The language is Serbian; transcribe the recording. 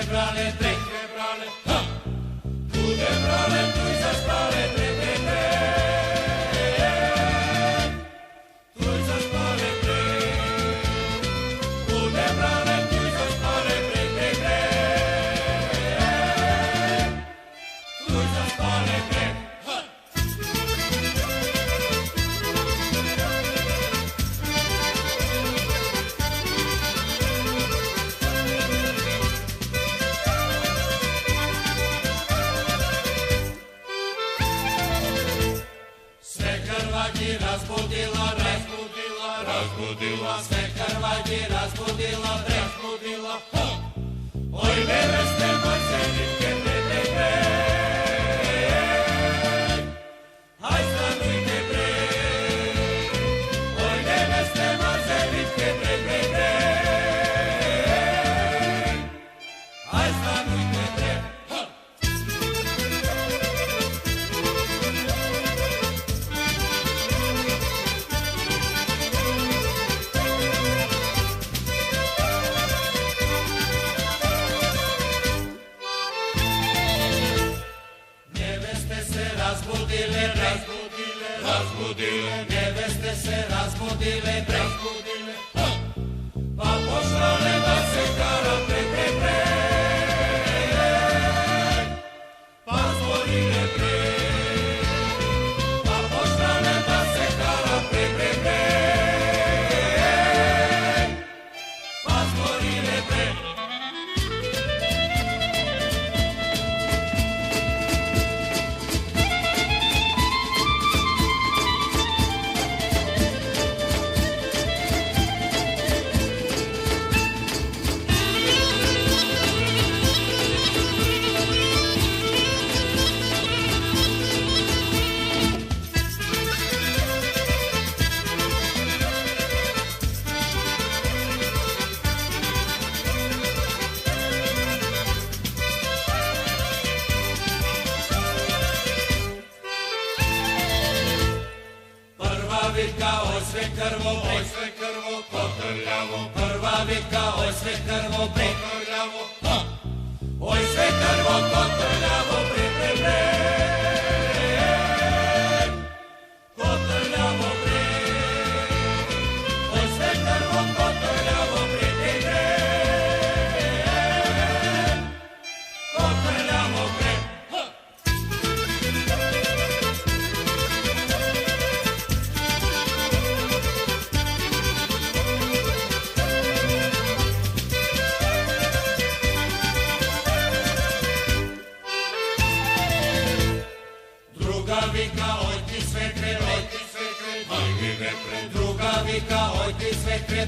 brale, ha! Tude brale, tuj zaspale, tre. Tuj zaspale, tre. Tude brale, tuj zaspale, tre. Tuj zaspale, tre. Разбудила, sve Hrvati разбудila, ha! Oj, neveste, moj senitke, pre. Aj, stanujte, pre. Oj, neveste, moj senitke, pre. Aj, stanujte, pre. Ha! Разбудile, neveste se razbudile, ha! Pa pošale da se kara, pre. Pa zvorile, pre. Pa pošale da se kara, pre. Pa zvorile, pre. Vika, oj sve krvo, kotrljavo. Prva vika, oj sve krvo, kotrljavo, ha! Oj sve krvo, kotrljavo, pre. Kotrljavo, pre. Oj sve krvo, kotrljavo, pre. Kotrljavo, pre. Ha! Vika, oj ti sve kre, druga vika, oj ti sve kre,